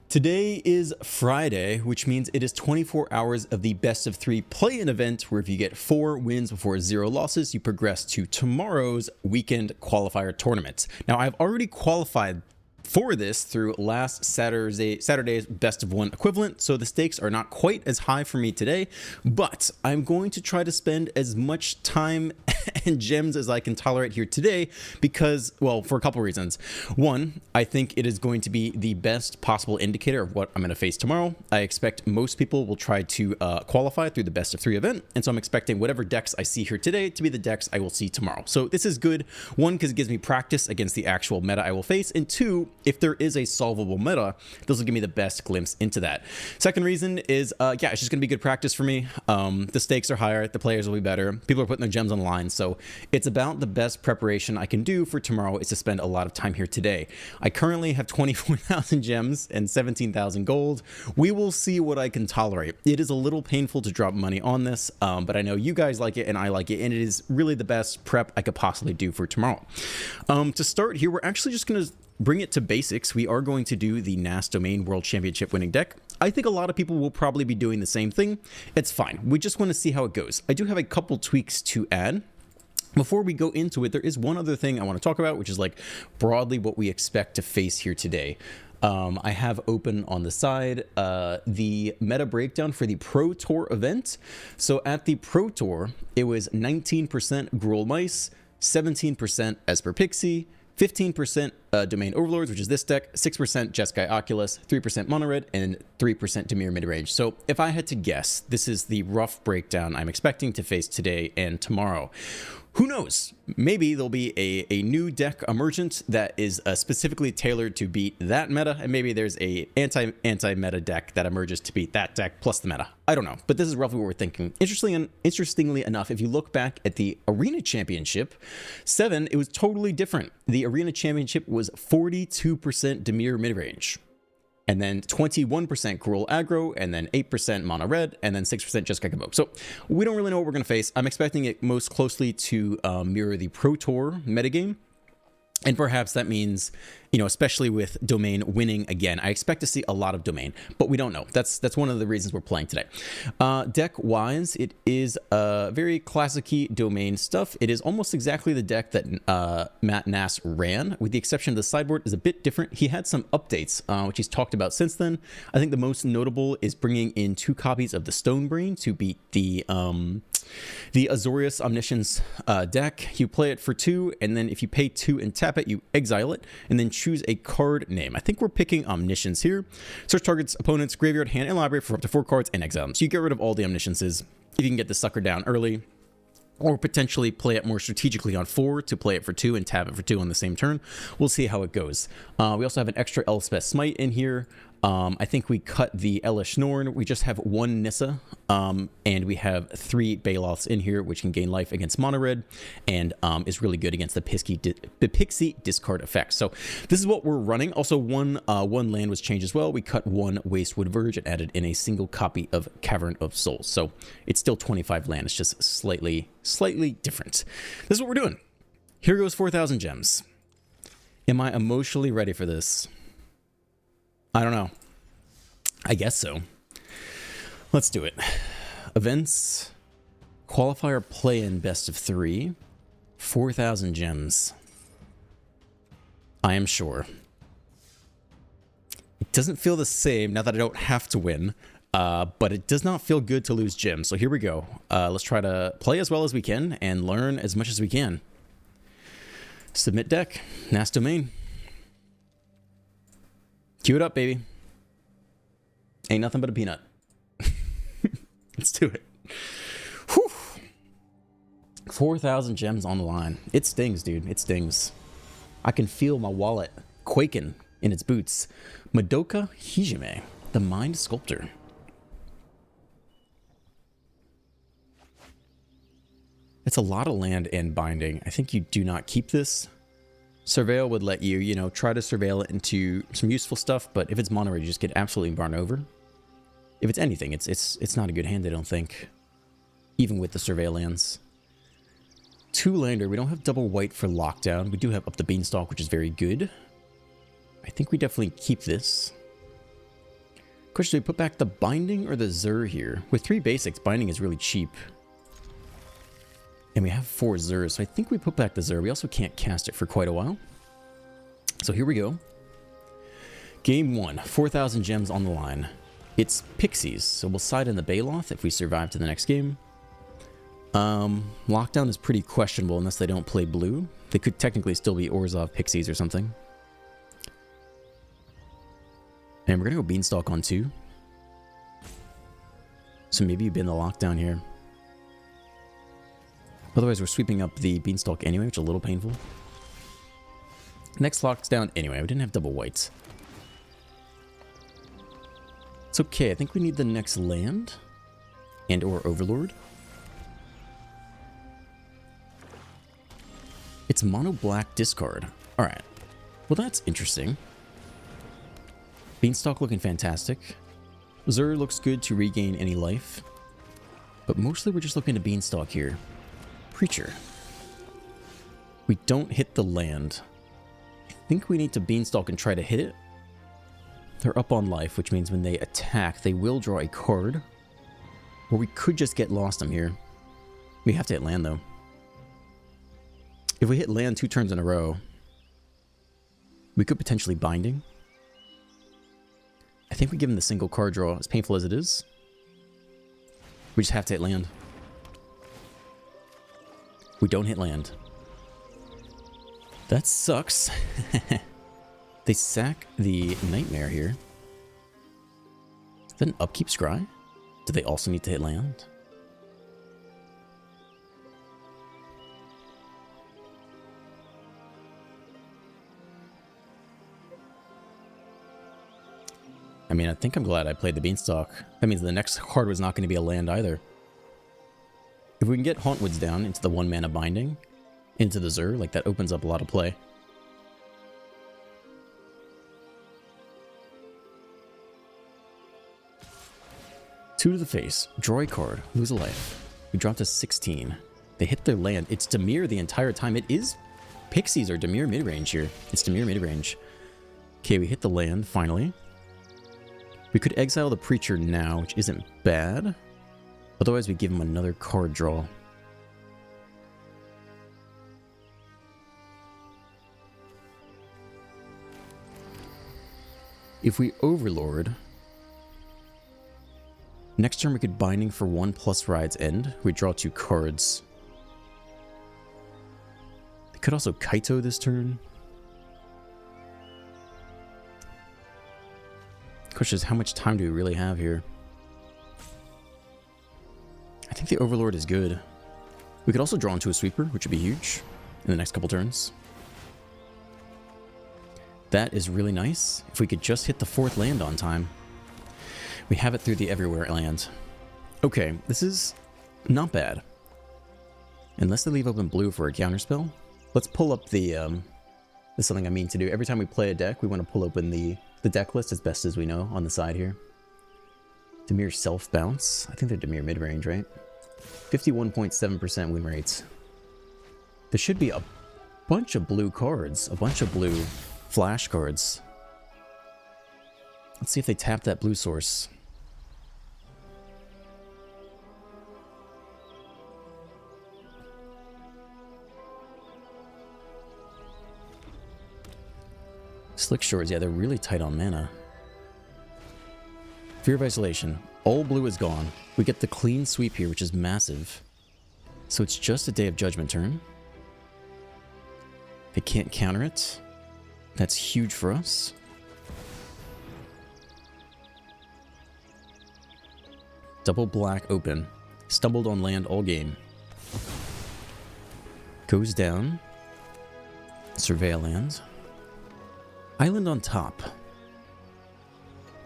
Today is Friday, which means it is 24 hours of the best of 3 play-in event, where if you get 4 wins before 0 losses, you progress to tomorrow's weekend qualifier tournament. Now, I've already qualified for this through last Saturday's best of 1 equivalent, so the stakes are not quite as high for me today, but I'm going to try to spend as much time and gems as I can tolerate here today because, well, for a couple reasons. One, I think it is going to be the best possible indicator of what I'm going to face tomorrow. I expect most people will try to qualify through the best of 3 event, and so I'm expecting whatever decks I see here today to be the decks I will see tomorrow. So this is good, one, because it gives me practice against the actual meta I will face, and two, if there is a solvable meta, this will give me the best glimpse into that. Second reason is, yeah, it's just going to be good practice for me. The stakes are higher, the players will be better, people are putting their gems on the line, so it's about the best preparation I can do for tomorrow is to spend a lot of time here today. I currently have 24,000 gems and 17,000 gold. We will see what I can tolerate. It is a little painful to drop money on this, but I know you guys like it and I like it, and it is really the best prep I could possibly do for tomorrow. To start here, we're actually just going to bring it to basics. We are going to do the NAS Domain World Championship winning deck. I think a lot of people will probably be doing the same thing. It's fine. We just want to see how it goes. I do have a couple tweaks to add. Before we go into it, there is one other thing I want to talk about, which is like broadly what we expect to face here today. I have open on the side the meta breakdown for the Pro Tour event. So at the Pro Tour, it was 19% Gruul Mice, 17% Esper Pixie, 15% Domain Overloards, which is this deck, 6% Jeskai Oculus, 3% Mono Red, and 3% Dimir midrange. So if I had to guess, this is the rough breakdown I'm expecting to face today and tomorrow. Who knows? Maybe there'll be a new deck emergent that is specifically tailored to beat that meta, and maybe there's a anti-meta deck that emerges to beat that deck plus the meta. I don't know, but this is roughly what we're thinking. Interestingly enough, if you look back at the Arena Championship 7, it was totally different. The Arena Championship was 42% Dimir midrange, and then 21% Gruul aggro, and then 8% Mono Red, and then 6% Jeskai Combo. So we don't really know what we're going to face. I'm expecting it most closely to mirror the Pro Tour metagame. And perhaps that means, you know, especially with Domain winning again, I expect to see a lot of Domain, but we don't know. That's one of the reasons we're playing today. Deck-wise, it is very classic-y Domain stuff. It is almost exactly the deck that Matt Nass ran, with the exception of the sideboard is a bit different. He had some updates, which he's talked about since then. I think the most notable is bringing in 2 copies of the Stonebrain to beat the Azorius Omniscience deck. You play it for 2, and then if you pay 2 and tap it, you exile it, and then choose a card name. I think we're picking Omniscience here. Search target's opponent's graveyard, hand, and library for up to 4 cards and exile them. So you get rid of all the Omnisciences if you can get the sucker down early, or potentially play it more strategically on 4 to play it for 2 and tap it for 2 on the same turn. We'll see how it goes. We also have an extra Elspeth Smite in here. I think we cut the Elish Norn. We just have 1 Nissa, and we have 3 Baloths in here, which can gain life against Mono Red, and is really good against the Pixie discard effect. So this is what we're running. Also, one land was changed as well. We cut 1 Wastewood Verge and added in a single copy of Cavern of Souls. So it's still 25 land. It's just slightly different. This is what we're doing. Here goes 4,000 gems. Am I emotionally ready for this? I don't know. I guess so. Let's do it. Events, qualifier play-in best of 3, 4,000 gems. I am sure. It doesn't feel the same now that I don't have to win, but it does not feel good to lose gems. So here we go. Let's try to play as well as we can and learn as much as we can. Submit deck, NAS Domain. Cue it up, baby. Ain't nothing but a peanut. Let's do it. Whew. 4,000 gems on the line. It stings, dude. It stings. I can feel my wallet quaking in its boots. Madoka Hijime, the Mind Sculptor. It's a lot of land and binding. I think you do not keep this. Surveil would let you, try to surveil it into some useful stuff, but if it's mono red, you just get absolutely run over. If it's anything, it's not a good hand, I don't think. Even with the surveillance. 2-lander, we don't have double white for lockdown. We do have up the Beanstalk, which is very good. I think we definitely keep this. Question, do we put back the binding or the Zur here? With 3 basics, binding is really cheap. And we have 4 Zurs, so I think we put back the Zur. We also can't cast it for quite a while. So here we go. Game 1, 4,000 gems on the line. It's Pixies, so we'll side in the Baloth if we survive to the next game. Lockdown is pretty questionable unless they don't play blue. They could technically still be Orzhov Pixies or something. And we're going to go Beanstalk on 2. So maybe you've been the lockdown here. Otherwise, we're sweeping up the Beanstalk anyway, which is a little painful. Next lockdown anyway. We didn't have double whites. It's okay. I think we need the next land. And or Overlord. It's mono black discard. Alright. Well, that's interesting. Beanstalk looking fantastic. Zur looks good to regain any life. But mostly we're just looking to Beanstalk here. Preacher. We don't hit the land. I think we need to Beanstalk and try to hit it. They're up on life, which means when they attack, they will draw a card. Or we could just get lost them here. We have to hit land, though. If we hit land 2 turns in a row, we could potentially binding. I think we give him the single card draw, as painful as it is. We just have to hit land. We don't hit land. That sucks. They sack the Nightmare here. Is that an upkeep scry? Do they also need to hit land? I mean, I think I'm glad I played the Beanstalk. That means the next card was not going to be a land either. If we can get Hauntwoods down into the 1 mana binding, into the Zur, like that opens up a lot of play. Two to the face, draw a card, lose a life. We dropped to 16. They hit their land. It's Dimir the entire time. It is Pixies or Dimir midrange here. It's Dimir midrange. Okay, we hit the land finally. We could exile the Preacher now, which isn't bad. Otherwise, we give him another card draw. If we Overlord, next turn we could Binding for 1+ Ride's End. We draw 2 cards. We could also Kaito this turn. Question is, how much time do we really have here? I think the Overlord is good. We could also draw into a Sweeper, which would be huge in the next couple turns. That is really nice. If we could just hit the 4th land on time. We have it through the Everywhere land. Okay, this is not bad. Unless they leave open blue for a counterspell. Let's pull up the... This is something I mean to do. Every time we play a deck, we want to pull open the deck list as best as we know on the side here. Dimir self-bounce. I think they're Dimir mid-range, right? 51.7% win rates. There should be a bunch of blue cards. A bunch of blue flash cards. Let's see if they tap that blue source. Slick Shores, yeah, they're really tight on mana. Fear of Isolation. All blue is gone. We get the clean sweep here, which is massive. So it's just a Day of Judgment turn. They can't counter it. That's huge for us. Double black open. Stumbled on land all game. Goes down. Surveil land. Island on top.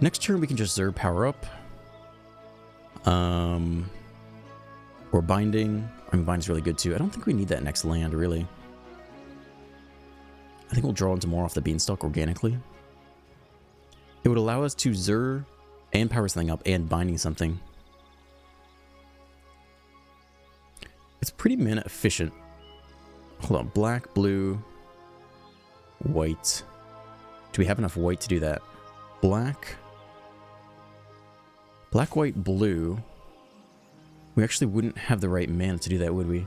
Next turn we can just Zur power up. Or Binding. I mean, Binding's really good too. I don't think we need that next land, really. I think we'll draw into more off the Beanstalk organically. It would allow us to Zur and power something up and Binding something. It's pretty mana efficient. Hold on. Black, blue, white. Do we have enough white to do that? Black, Black, white, blue. We actually wouldn't have the right mana to do that, would we?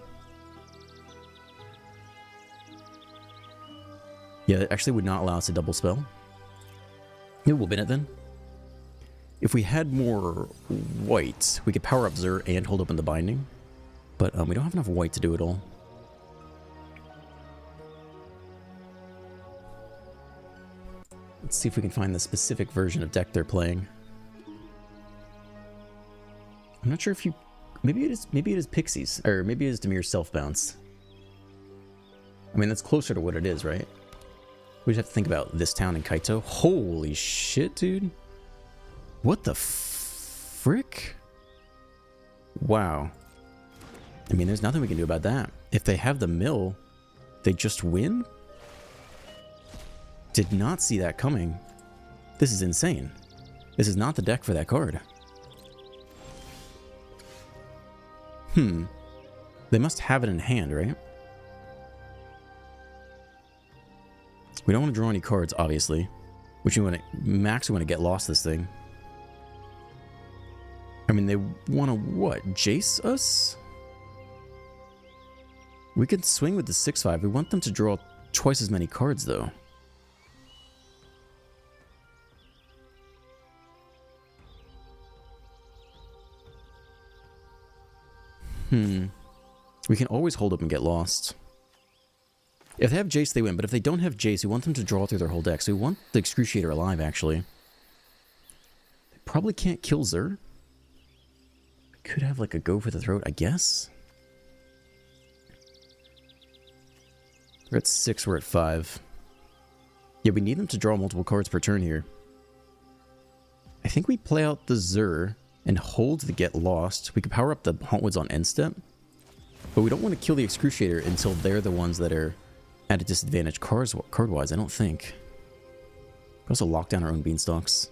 Yeah, it actually would not allow us to double spell. Yeah, we'll bin it then. If we had more white, we could power up Zur and hold open the binding. But we don't have enough white to do it all. Let's see if we can find the specific version of deck they're playing. I'm not sure if you... Maybe it is Pixies, or maybe it is Demir's Self Bounce. I mean, that's closer to what it is, right? We just have to think about this town in Kaito. Holy shit, dude. What the frick? Wow. I mean, there's nothing we can do about that. If they have the mill, they just win? Did not see that coming. This is insane. This is not the deck for that card. They must have it in hand, right? We don't want to draw any cards, obviously. Which we want to... Max, we want to get lost this thing. I mean, they want to what? Jace us? We could swing with the 6/5. We want them to draw twice as many cards, though. We can always hold up and get lost. If they have Jace, they win. But if they don't have Jace, we want them to draw through their whole deck. So we want the Excruciator alive, actually. They probably can't kill Zur. Could have, like, a go for the throat, I guess. We're at 6, we're at 5. Yeah, we need them to draw multiple cards per turn here. I think we play out the Zur and hold the Get Lost. We could power up the Hauntwoods on end step. But we don't want to kill the Excruciator until they're the ones that are at a disadvantage card-wise, I don't think. We also lock down our own Beanstalks.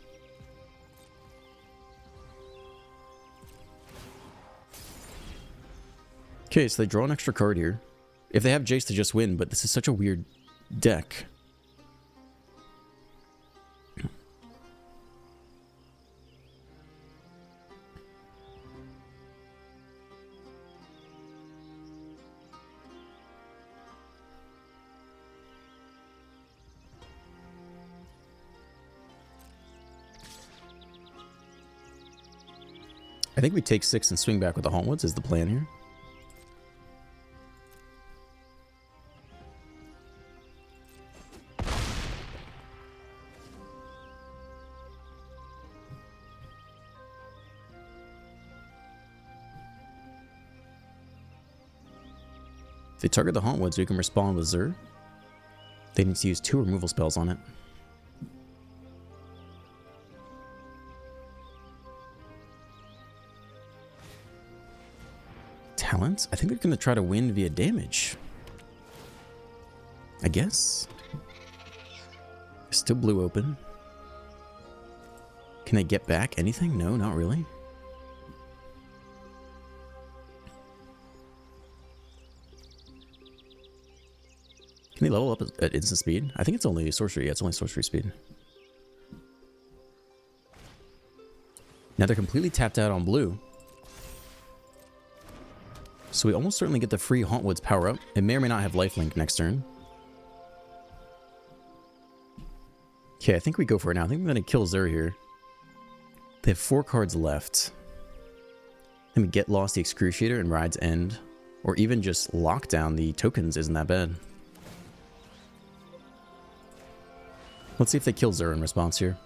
Okay, so they draw an extra card here. If they have Jace, they just win, but this is such a weird deck. I think we take 6 and swing back with the Hauntwoods is the plan here. If they target the Hauntwoods, we can respond with Zur. They need to use 2 removal spells on it. Talents? I think they're going to try to win via damage. I guess. Still blue open. Can they get back anything? No, not really. Can they level up at instant speed? I think it's only sorcery. Yeah, it's only sorcery speed. Now they're completely tapped out on blue. So we almost certainly get the free Hauntwoods power up. It may or may not have lifelink next turn. Okay, I think we go for it now. I think I'm going to kill Zur here. They have 4 cards left. Let me Get Lost the Excruciator and Ride's End. Or even just lock down the tokens isn't that bad. Let's see if they kill Zur in response here.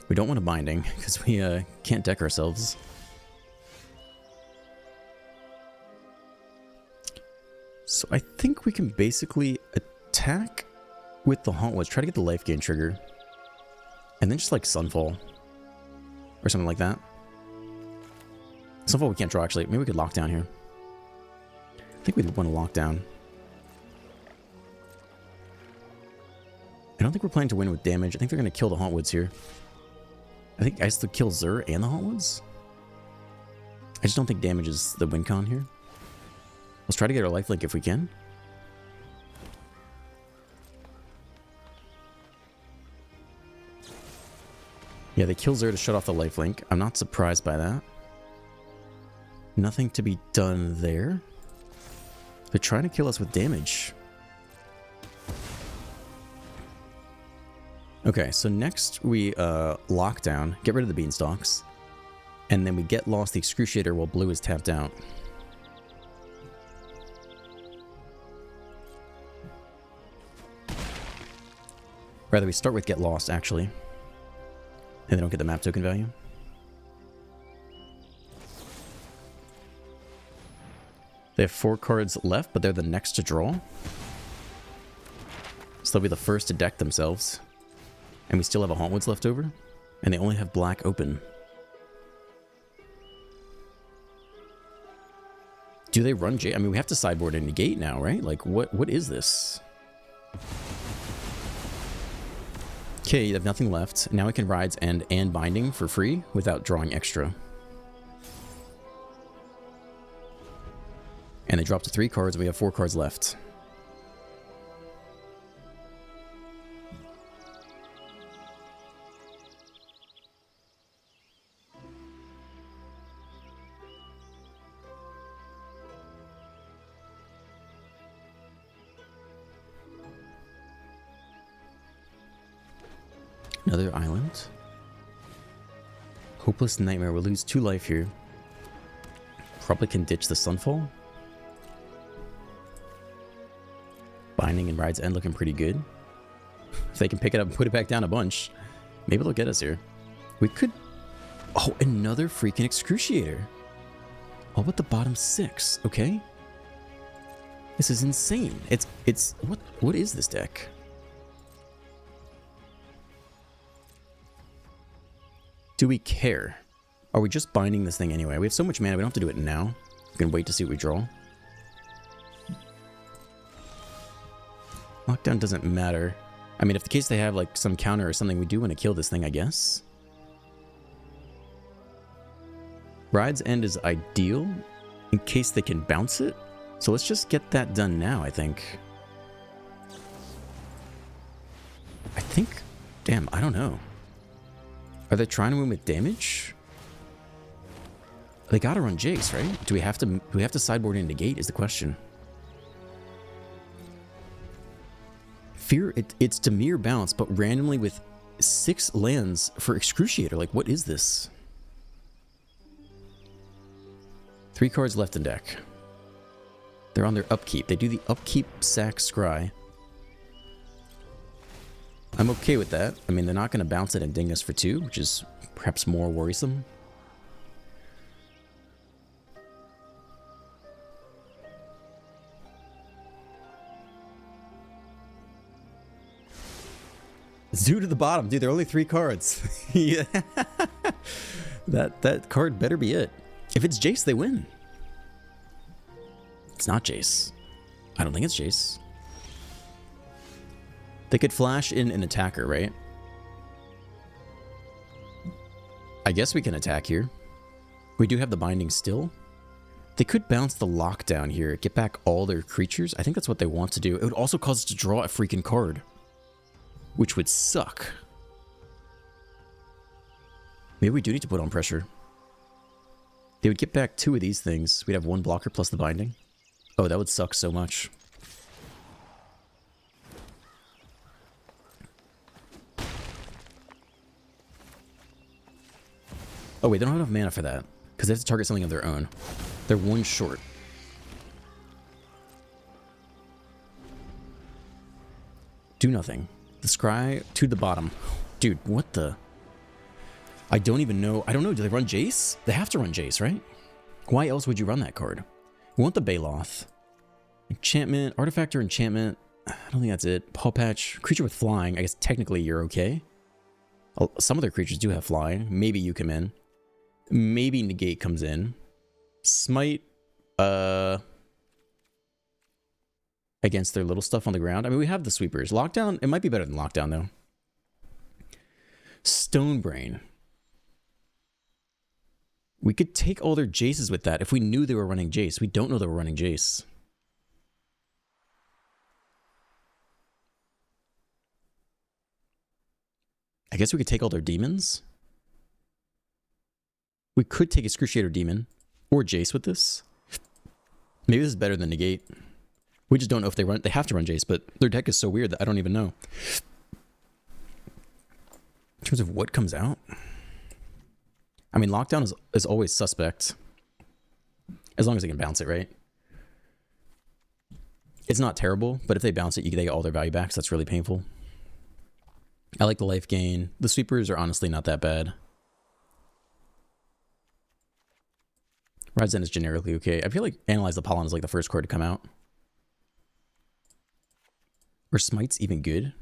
We don't want a binding, because we can't deck ourselves. So I think we can basically attack with the Hauntwoods, try to get the life gain trigger, and then just like Sunfall, or something like that. Sunfall we can't draw actually, maybe we could lock down here. I think we want to lock down. I don't think we're planning to win with damage. I think they're going to kill the Hauntwoods here. I think I still kill Zur and the Hauntwoods. I just don't think damage is the win con here. Let's try to get our lifelink if we can. Yeah, they kill Zer to shut off the lifelink. I'm not surprised by that. Nothing to be done there. They're trying to kill us with damage. Okay, so next we lock down, get rid of the beanstalks, and then we get lost the Excruciator while blue is tapped out. Rather, we start with get lost, actually. And they don't get the map token value. They have 4 cards left, but they're the next to draw. So they'll be the first to deck themselves. And we still have a Hauntwoods left over. And they only have black open. Do they run J? I mean, we have to sideboard and negate now, right? Like, what is this? Okay, you have nothing left. Now we can Rides End and Binding for free without drawing extra. And they drop to 3 cards and we have 4 cards left. Another island. Hopeless Nightmare. We'll lose 2 life here. Probably can ditch the Sunfall. Binding and Rides End looking pretty good. If they can pick it up and put it back down a bunch, maybe they'll get us here. We could... Oh, another freaking Excruciator. All but the bottom 6, okay? This is insane. It's... What is this deck? Do we care? Are we just binding this thing anyway? We have so much mana, we don't have to do it now. We can wait to see what we draw. Lockdown doesn't matter. I mean, if the case they have like some counter or something, we do want to kill this thing, I guess. Rides End is ideal in case they can bounce it. So let's just get that done now, I think. Damn, I don't know. Are they trying to win with damage? They gotta run Jace, right? Do we have to sideboard and negate is the question. Fear, it's Dimir bounce, but randomly with 6 lands for Excruciator. Like, what is this? 3 cards left in deck. They're on their upkeep. They do the upkeep sack scry. I'm okay with that. I mean, they're not going to bounce it and ding us for 2, which is perhaps more worrisome. Zoo to the bottom. Dude, there are only 3 cards. Yeah. That card better be it. If it's Jace, they win. It's not Jace. I don't think it's Jace. They could flash in an attacker, right? I guess we can attack here. We do have the binding still. They could bounce the lockdown here, get back all their creatures. I think that's what they want to do. It would also cause us to draw a freaking card, which would suck. Maybe we do need to put on pressure. They would get back 2 of these things. We'd have 1 blocker plus the binding. Oh, that would suck so much. Oh wait, they don't have enough mana for that, because they have to target something of their own. They're 1 short. Do nothing. The scry to the bottom. Dude, what the... I don't even know. I don't know. Do they run Jace? They have to run Jace, right? Why else would you run that card? We want the Baloth. Enchantment, artifact or enchantment. I don't think that's it. Paw Patch. Creature with flying. I guess technically you're okay. Some of their creatures do have flying. Maybe you come in. Maybe negate comes in. Smite. Against their little stuff on the ground. I mean, we have the sweepers. Lockdown. It might be better than lockdown though. Stonebrain. We could take all their Jaces with that if we knew they were running Jace. We don't know they were running Jace. I guess we could take all their demons. We could take Excruciator Demon or Jace with this. Maybe this is better than Negate. We just don't know if they run. They have to run Jace, but their deck is so weird that I don't even know. In terms of what comes out, I mean, Lockdown is always suspect. As long as they can bounce it, right? It's not terrible, but if they bounce it, they get all their value back, so that's really painful. I like the life gain. The sweepers are honestly not that bad. Ride's End is generically okay. I feel like Analyze the Pollen is like the first card to come out. Or Smite's even good.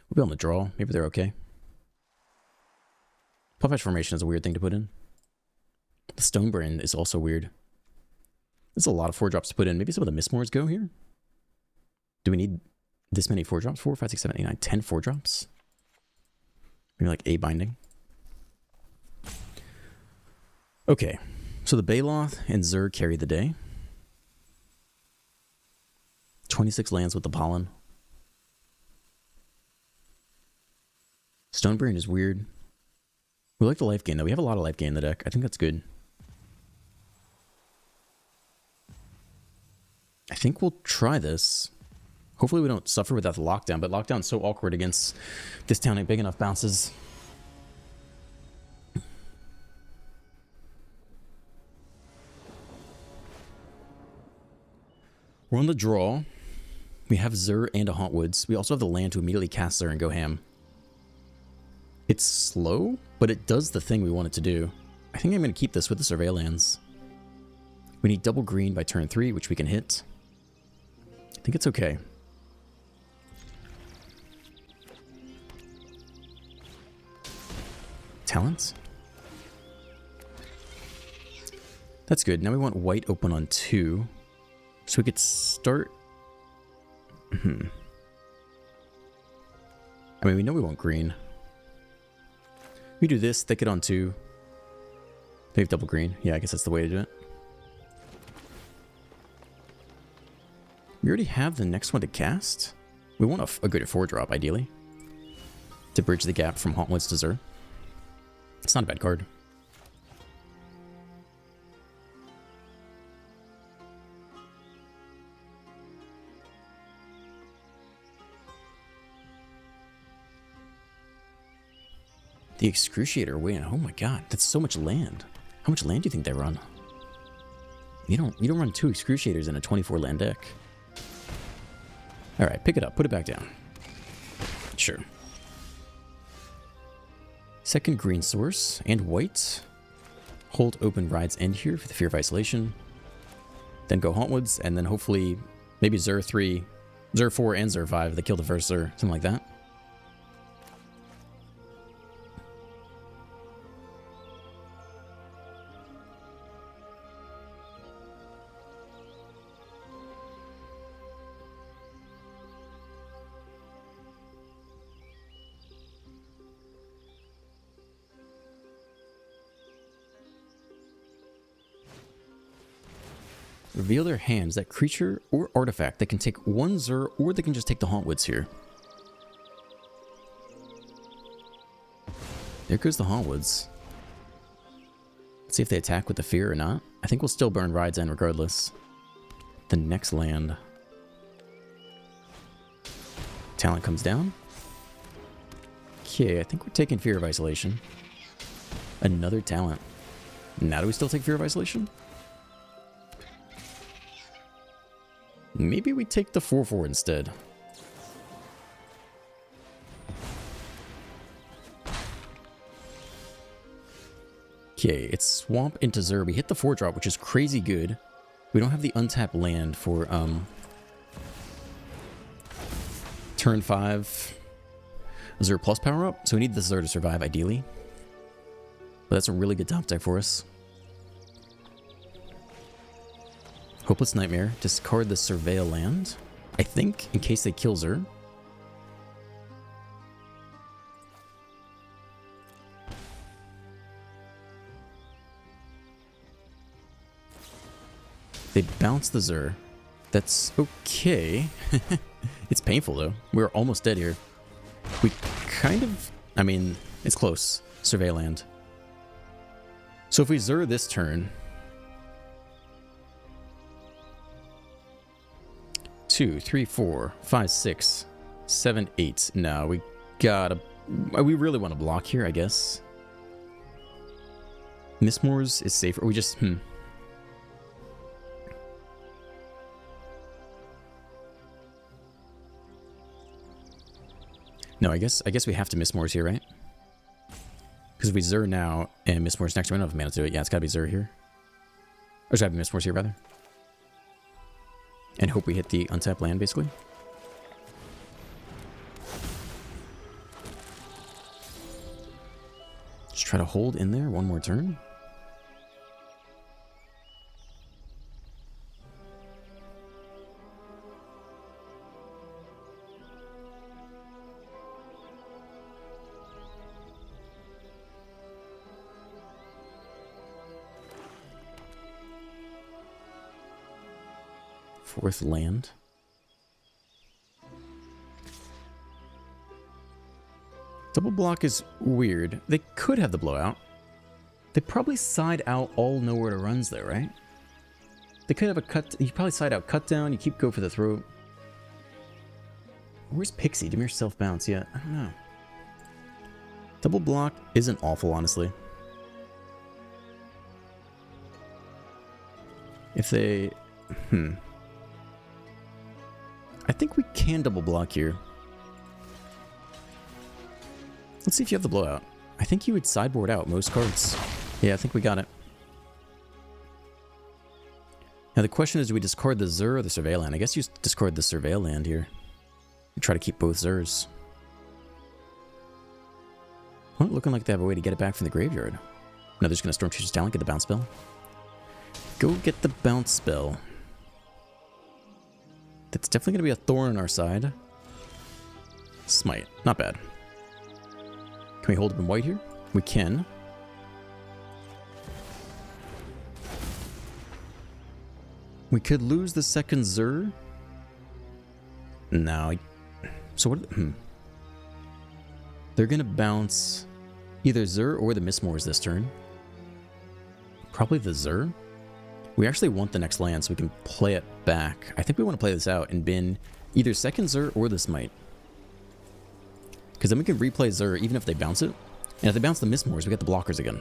We'll be on the draw. Maybe they're okay. Puff Formation is a weird thing to put in. The Stonebrain is also weird. There's a lot of 4-drops to put in. Maybe some of the Mistmores go here? Do we need this many 4-drops? 4, 5, 6, 7, 8, 9, 10 4-drops? Maybe like a binding. Okay. So the Baloth and Zur carry the day. 26 lands with the Pollen. Stonebrain is weird. We like the life gain though. We have a lot of life gain in the deck. I think that's good. I think we'll try this. Hopefully we don't suffer without the Lockdown, but Lockdown's so awkward against discounting big enough bounces. We're on the draw. We have Zur and a Hauntwoods. We also have the land to immediately cast Zur and go ham. It's slow, but it does the thing we want it to do. I think I'm going to keep this with the Surveil lands. We need double green by turn 3, which we can hit. I think it's okay. Talents? That's good. Now we want white open on 2. So we could start... I mean, we know we want green. We do this, thicket on 2. They have double green. Yeah, I guess that's the way to do it. We already have the next one to cast. We want a good 4-drop, ideally. To bridge the gap from Hauntwoods to Zur. It's not a bad card. The Excruciator win. Oh my god, that's so much land. How much land do you think they run? You don't run 2 Excruciators in a 24 land deck. Alright, pick it up, put it back down. Sure. Second green source and white. Hold open Ride's End here for the Fear of Isolation. Then go Hauntwoods, and then hopefully maybe Zur 3, Zur 4 and Zur 5. They kill the first Zur, something like that. Reveal their hands, that creature or artifact that can take 1 Zur, or they can just take the Hauntwoods here. There goes the Hauntwoods. Let's see if they attack with the Fear or not. I think we'll still burn Ride's End regardless. The next land. Talent comes down. Okay, I think we're taking Fear of Isolation. Another talent. Now do we still take Fear of Isolation? Maybe we take the 4/4 instead. Okay, it's Swamp into Zur. We hit the 4-drop, which is crazy good. We don't have the untapped land for turn 5 Zur plus power up, so we need the Zur to survive ideally. But that's a really good top deck for us. Hopeless Nightmare. Discard the Surveil land, I think, in case they kill Zur. They bounce the Zur. That's okay. It's painful, though. We're almost dead here. We kind of... I mean, it's close. Survey land. So if we Zur this turn... 2, 3, 4, 5, 6, 7, 8. No, we gotta... We really want to block here, I guess. Mistmoors is safer. We just... No, I guess we have to Mistmoors here, right? Because if we Zur now and Mistmoors next, we don't have mana to do it. Yeah, it's gotta be Zur here. Or should I have Mistmoors here, rather? And hope we hit the untapped land, basically. Just try to hold in there one more turn. Fourth land. Double block is weird. They could have the blowout. They probably side out all nowhere to runs though, right? They could have a cut. You probably side out cut down. You keep go for the throat. Where's Pixie? Dimir self bounce. Yeah, I don't know. Double block isn't awful, honestly. If they... I think we can double block here. Let's see if you have the blowout. I think you would sideboard out most cards. Yeah, I think we got it. Now the question is, do we discard the Zur or the Surveil land? I guess you discard the Surveil land here. You try to keep both Zurs. Well, looking like they have a way to get it back from the graveyard. No, they're just going to Storm Chasers Talent, get the bounce spell. Go get the bounce spell. That's definitely going to be a thorn on our side. Smite. Not bad. Can we hold up in white here? We can. We could lose the second Zur. No. So what... They're going to bounce either Zur or the Mistmoors this turn. Probably the Zur. We actually want the next land so we can play it back. I think we want to play this out and bin either second Zur or the Smite. Because then we can replay Zur even if they bounce it. And if they bounce the Mistmoors, we get the blockers again.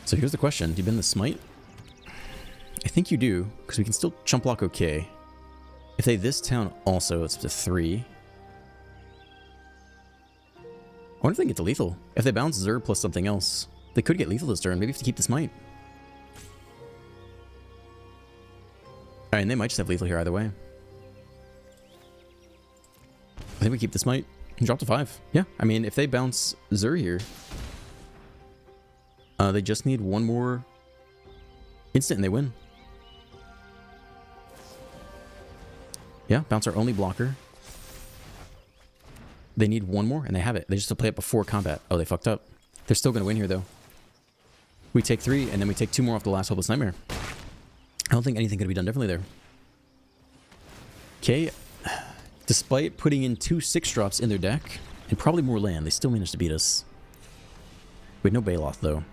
So here's the question. Do you bin the Smite? I think you do, because we can still chump block okay. If they this town also, it's up to 3. I wonder if they can get to lethal. If they bounce Zur plus something else, they could get lethal this turn. Maybe if to keep the Smite. Alright, and they might just have lethal here either way. I think we keep the Smite and drop to 5. Yeah, I mean, if they bounce Zur here, they just need one more instant and they win. Yeah, bounce our only blocker. They need one more and they have it. They just have to play it before combat. Oh, they fucked up. They're still going to win here though. We take 3 and then we take 2 more off the last Hopeless Nightmare. I don't think anything could be done differently there. Okay. Despite putting in 2 6-drops in their deck and probably more land, they still managed to beat us. We had no Baloth though.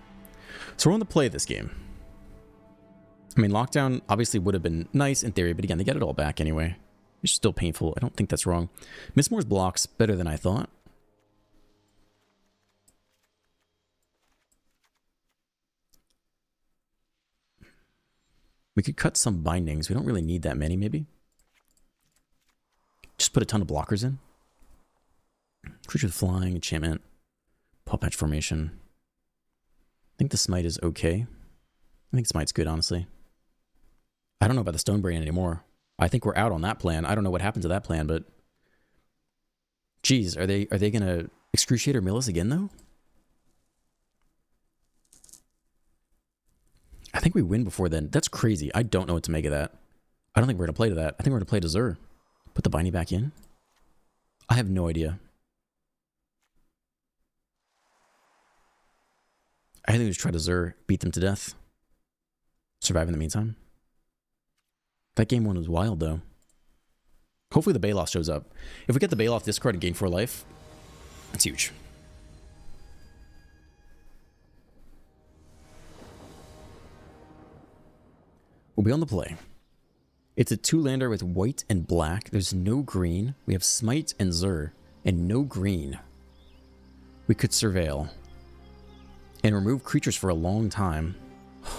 So we're on the play this game. I mean, Lockdown obviously would have been nice in theory, but again, they get it all back anyway. It's still painful. I don't think that's wrong. Mistmoors blocks better than I thought. We could cut some bindings. We don't really need that many, maybe. Just put a ton of blockers in. Creature with flying, enchantment, paw patch formation. I think the Smite is okay. I think Smite's good, honestly. I don't know about the Stonebrain anymore. I think we're out on that plan. I don't know what happened to that plan, but... Geez, are they going to excruciate or mill us again, though? I think we win before then. That's crazy. I don't know what to make of that. I don't think we're going to play to that. I think we're going to play to Zur. Put the binding back in. I have no idea. I think we just try to Zur, beat them to death. Survive in the meantime. That game one was wild, though. Hopefully the Baloth shows up. If we get the Baloth discard and gain 4 life, that's huge. We'll be on the play. It's a 2-lander with white and black. There's no green. We have Smite and Zur, and no green. We could Surveil. And remove creatures for a long time.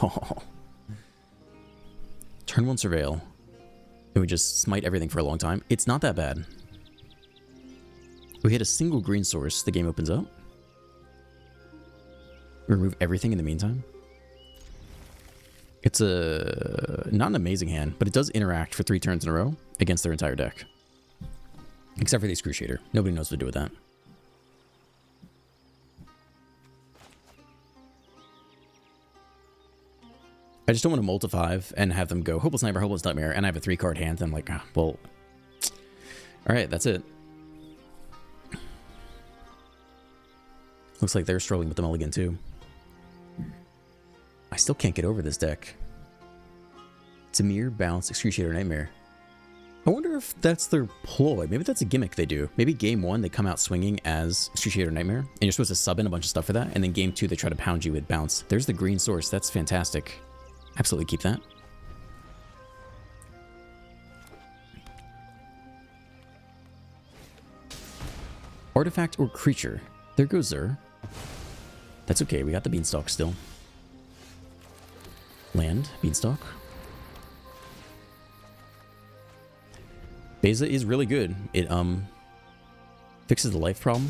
Oh. Turn 1 Surveil. And we just smite everything for a long time. It's not that bad. We hit a single green source. The game opens up. We remove everything in the meantime. It's not an amazing hand, but it does interact for 3 turns in a row against their entire deck. Except for the Excruciator. Nobody knows what to do with that. I just don't want to multi-5 and have them go Hopeless Nightmare, Hopeless Nightmare, and I have a 3-card hand. And I'm like, ah, well, alright, that's it. Looks like they're struggling with the mulligan too. I still can't get over this deck. Tamir, Bounce, Excruciator, Nightmare. I wonder if that's their ploy. Maybe that's a gimmick they do. Maybe game 1 they come out swinging as Excruciator, Nightmare, and you're supposed to sub in a bunch of stuff for that, and then game 2 they try to pound you with Bounce. There's the green source. That's fantastic. Absolutely keep that. Artifact or creature. There goes Zur. That's okay, we got the Beanstalk still. Land, Beanstalk. Beza is really good. It fixes the life problem.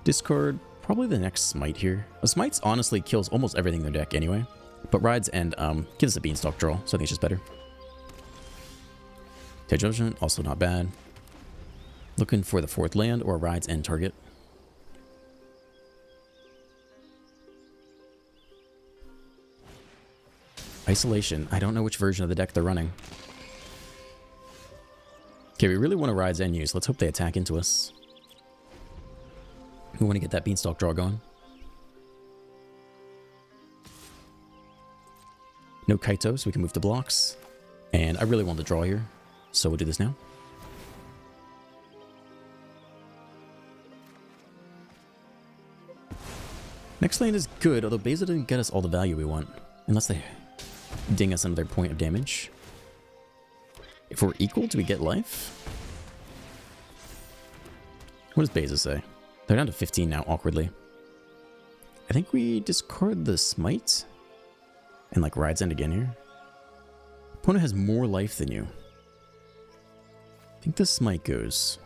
Discard probably the next Smite here. Smite's honestly kills almost everything in their deck anyway. But Rides and gives us a Beanstalk draw, so I think it's just better. Take Judgment, also not bad. Looking for the 4th land or Rides End target. Isolation. I don't know which version of the deck they're running. Okay, we really want to Rides End use. Let's hope they attack into us. We want to get that Beanstalk draw going. No Kaito, so we can move to blocks. And I really want the draw here, so we'll do this now. Next lane is good, although Beza didn't get us all the value we want. Unless they ding us another point of damage. If we're equal, do we get life? What does Beza say? They're down to 15 now, awkwardly. I think we discard the Smite. And like Rides End again here. Opponent has more life than you. I think the Smite goes.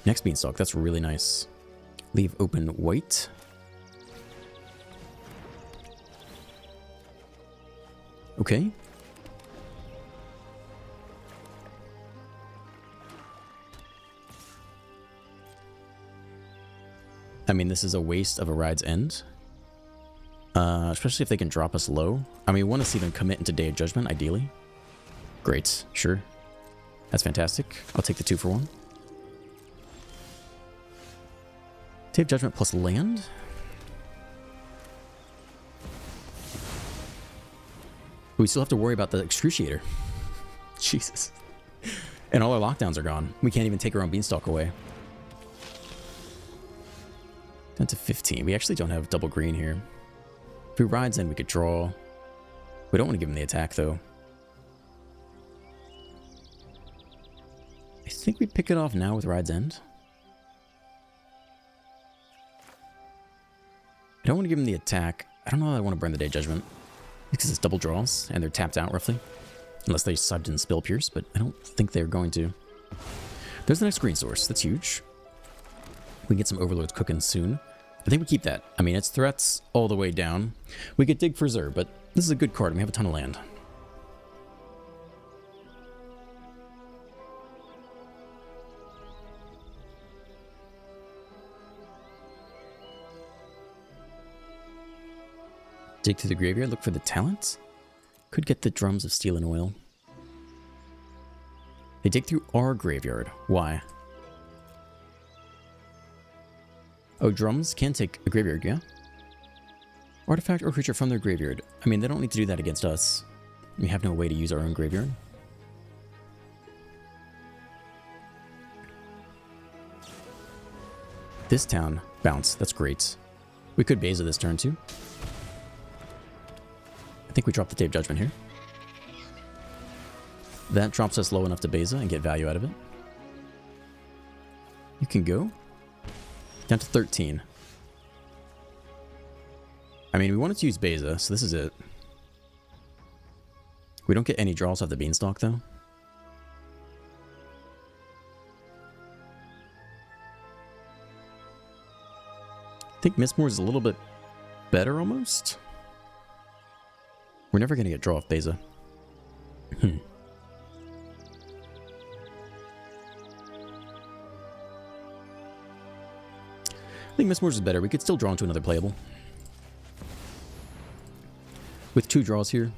Next Beanstalk, that's really nice. Leave open white. Okay. I mean, this is a waste of a Ride's End. Especially if they can drop us low. I mean, we want to see them commit into Day of Judgment, ideally. Great, sure. That's fantastic. I'll take the 2 for 1. Day of Judgment plus land? We still have to worry about the Excruciator. Jesus. And all our lockdowns are gone. We can't even take our own Beanstalk away. Down to 15. We actually don't have double green here. If he rides in, we could draw. We don't want to give him the attack, though. I think we pick it off now with Ride's End. I don't want to give him the attack. I don't know that I want to burn the Day Judgment. Because it's double draws, and they're tapped out, roughly. Unless they subbed in Spill Pierce, but I don't think they're going to. There's the next green source. That's huge. We can get some Overlords cooking soon. I think we keep that. I mean, it's threats all the way down. We could dig for Zur, but this is a good card, and we have a ton of land. Dig through the graveyard, look for the talent. Could get the Drums of Steel and Oil. They dig through our graveyard. Why? Oh, Drums can take a graveyard, yeah? Artifact or creature from their graveyard. I mean, they don't need to do that against us. We have no way to use our own graveyard. This town, bounce. That's great. We could Beza this turn too. I think we dropped the Tape Judgment here. That drops us low enough to Beza and get value out of it. You can go down to 13. I mean, we wanted to use Beza, so this is it. We don't get any draws off the Beanstalk, though. I think Mistmoors is a little bit better, almost. We're never going to get draw off Beza. I think Mistmoors is better. We could still draw into another playable. With 2 draws here,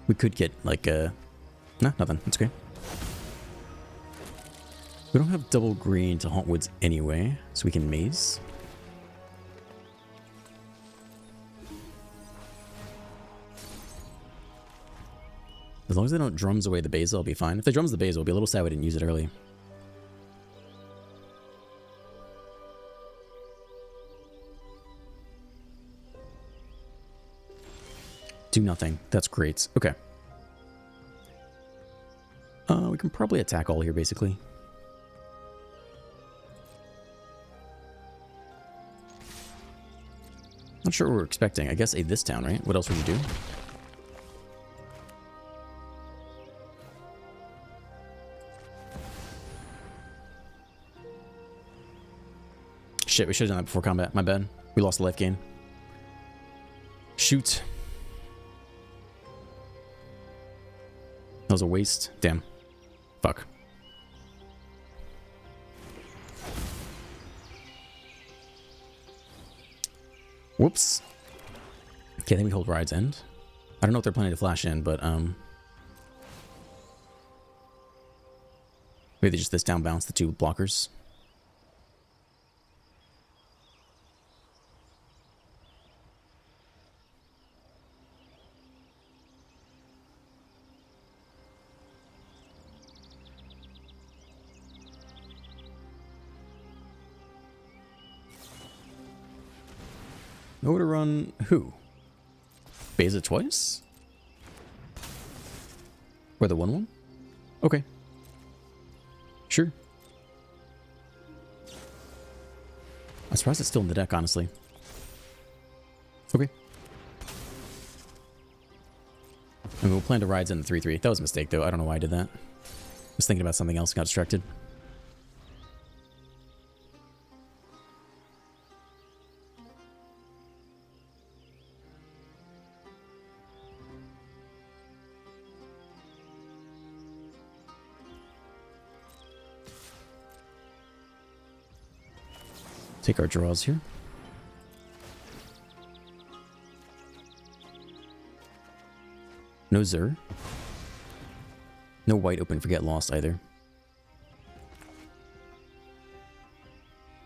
we could get like a... Nah, nothing. That's okay. We don't have double green to Haunt Woods anyway, so we can Maze. As long as they don't Drums away the Beza, I'll be fine. If they Drums the Beza, I'll be a little sad we didn't use it early. Do nothing. That's great. Okay. We can probably attack all here, basically. Not sure what we're expecting. I guess this town, right? What else would you do? Shit, we should have done that before combat. My bad. We lost the life gain. Shoot. That was a waste. Damn. Fuck. Whoops. Okay, I think we hold Ride's End. I don't know if they're planning to flash in, but maybe just this down bounce the 2 blockers. Know to run who? Beza twice? Or the 1/1? Okay. Sure. I'm surprised it's still in the deck, honestly. Okay. And we'll plan to Rides in the 3/3. That was a mistake, though. I don't know why I did that. I was thinking about something else and got distracted. Take our draws here. No Zur. No white open for Get Lost either.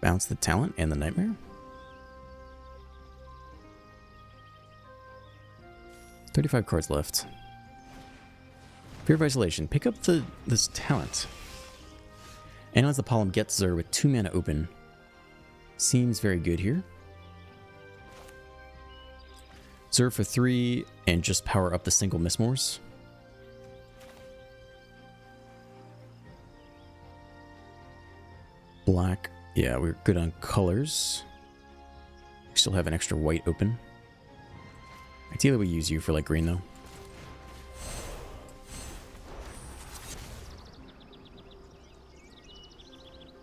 Bounce the Talent and the Nightmare. 35 cards left. Fear of Isolation. Pick up this Talent. Analyze the Pollen, get Zur with 2 mana open. Seems very good here. Zur for 3 and just power up the single Mistmoors. Black. Yeah, we're good on colors. We still have an extra white open. Ideally we use you for like green though.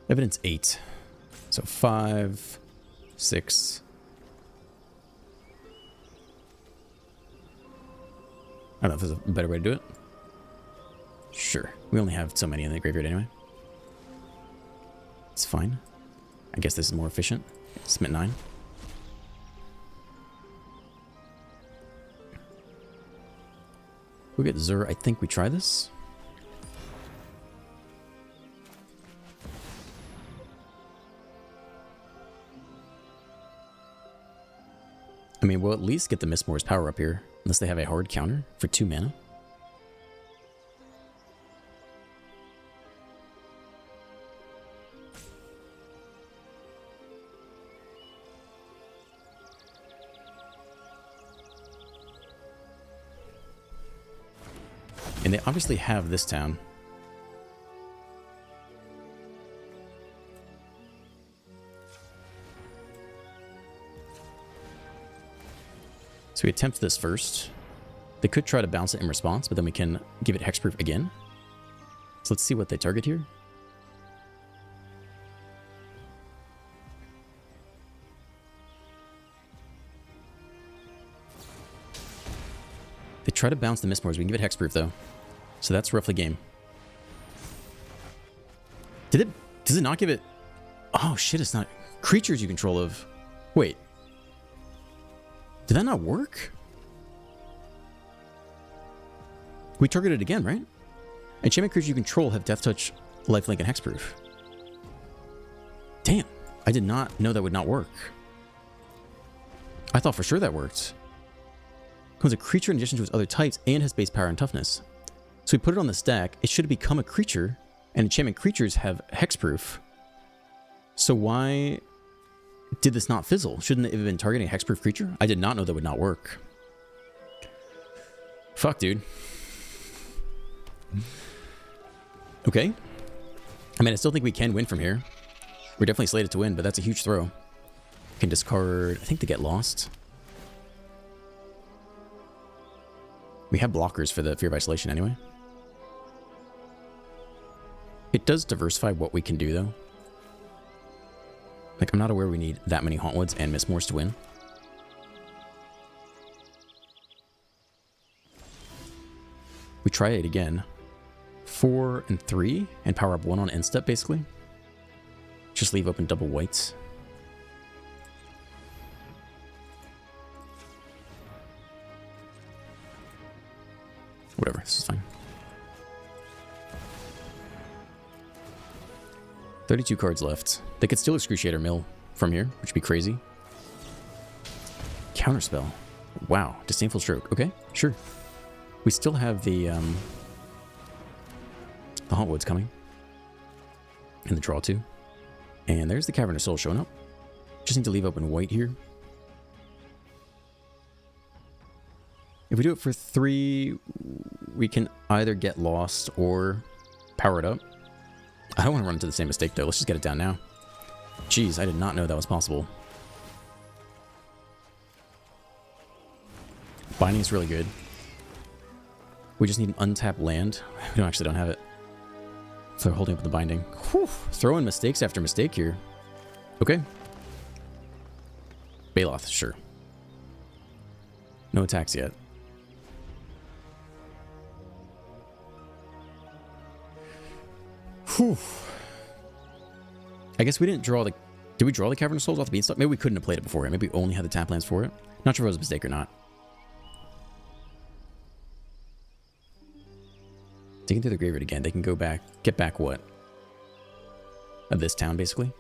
Evidence 8. So 5, 6. I don't know if there's a better way to do it. Sure. We only have so many in the graveyard anyway. It's fine. I guess this is more efficient. Smit 9. We'll get Zur. I think we try this. I mean, we'll at least get the Mistmore's power up here, unless they have a hard counter for 2 mana. And they obviously have this town. So we attempt this first. They could try to bounce it in response, but then we can give it hexproof again. So let's see what they target here. They try to bounce the Mistmores. We can give it hexproof though. So that's roughly game. Does it not give it? Oh shit, it's not creatures you control of. Wait. Did that not work? We target it again, right? Enchantment creatures you control have Death Touch, Lifelink, and Hexproof. Damn, I did not know that would not work. I thought for sure that worked. Becomes a creature in addition to its other types and has base power and toughness. So we put it on the stack, it should become a creature, and enchantment creatures have hexproof. So why did this not fizzle? Shouldn't it have been targeting a hexproof creature? I did not know that would not work. Fuck, dude. Okay. I mean, I still think we can win from here. We're definitely slated to win, but that's a huge throw. Can discard, I think, to get lost. We have blockers for the Fear of Isolation anyway. It does diversify what we can do, though. Like, I'm not aware we need that many Hauntwoods and Mistmores to win. We try it again. 4 and 3, and power up 1 on end step, basically. Just leave open double whites. Whatever, this is fine. 32 cards left. They could still Excruciator Mill from here, which would be crazy. Counterspell. Wow, Disdainful Stroke. Okay, sure. We still have the Hauntwoods coming. And the draw too. And there's the Cavern of Souls showing up. Just need to leave open white here. If we do it for 3, we can either get lost or power it up. I don't want to run into the same mistake though. Let's just get it down now. Jeez, I did not know that was possible. Binding is really good. We just need an untapped land. We actually don't have it. So they're holding up the binding. Whew, throwing mistakes after mistake here. Okay. Baloth, sure. No attacks yet. Whew. I guess we didn't draw the... Did we draw the Cavern of Souls off the Beanstalk? Maybe we couldn't have played it before. Maybe we only had the tap lands for it. Not sure if it was a mistake or not. Digging through the graveyard again. They can go back... Get back what? Of this town, basically.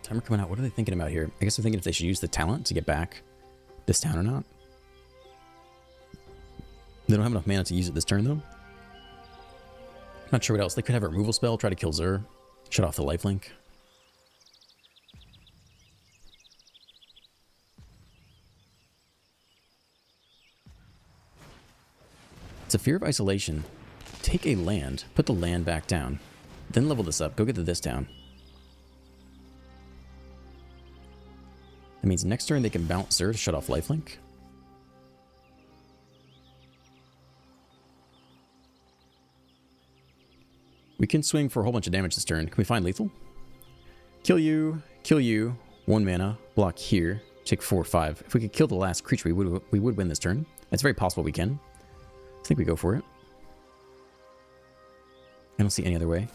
Timer coming out. What are they thinking about here? I guess they're thinking if they should use the talent to get back this town or not. They don't have enough mana to use it this turn, though. Not sure what else. They could have a removal spell, try to kill Zur, shut off the lifelink. It's a Fear of Isolation. Take a land, put the land back down. then level this up. Go get to this town. That means next turn they can bounce Zer to shut off lifelink. We can swing for a whole bunch of damage this turn. Can we find lethal? Kill you, 1 mana, block here, take 4/5. If we could kill the last creature, we would win this turn. It's very possible we can. I think we go for it. I don't see any other way.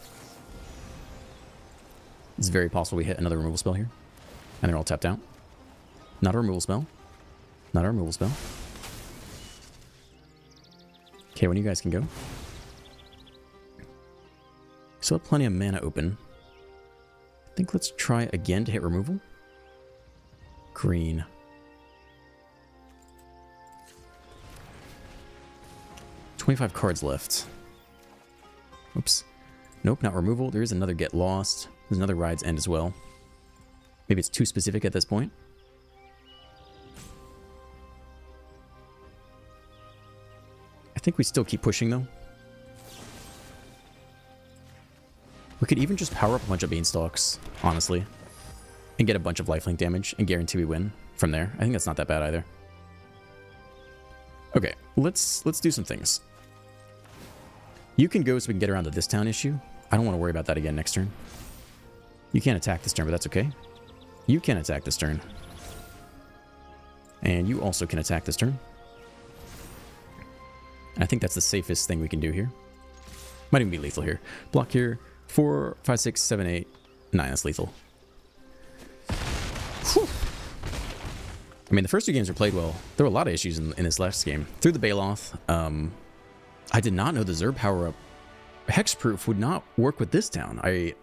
It's very possible we hit another removal spell here. And they're all tapped out. Not a removal spell. Not a removal spell. Okay, when you guys can go. Still have plenty of mana open. I think let's try again to hit removal. Green. $25 cards left. Oops. Nope, not removal. There is another Get Lost. There's another Ride's End as well. Maybe it's too specific at this point. I think we still keep pushing though. We could even just power up a bunch of Beanstalks, honestly. And get a bunch of lifelink damage and guarantee we win from there. I think that's not that bad either. Okay, let's do some things. You can go so we can get around to this town issue. I don't want to worry about that again next turn. You can't attack this turn, but that's okay. You can attack this turn. And you also can attack this turn. I think that's the safest thing we can do here. Might even be lethal here. Block here. 4, 5, 6, 7, 8, 9. That's lethal. Whew. I mean, the first two games were played well. There were a lot of issues in this last game. Through the Baloth, I did not know the Zerg power-up Hexproof would not work with this town. I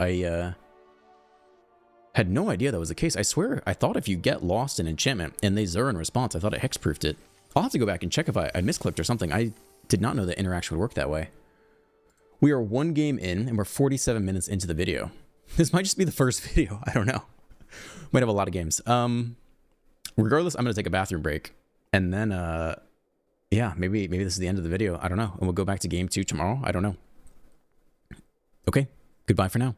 had no idea that was the case. I swear, I thought if you get lost in enchantment and they Zer in response, I thought it hexproofed it. I'll have to go back and check if I misclicked or something. I did not know that interaction would work that way. We are 1 game in and we're 47 minutes into the video. This might just be the first video. I don't know. Might have a lot of games. Regardless, I'm going to take a bathroom break. And then, yeah, maybe this is the end of the video. I don't know. And we'll go back to game 2 tomorrow. I don't know. Okay. Goodbye for now.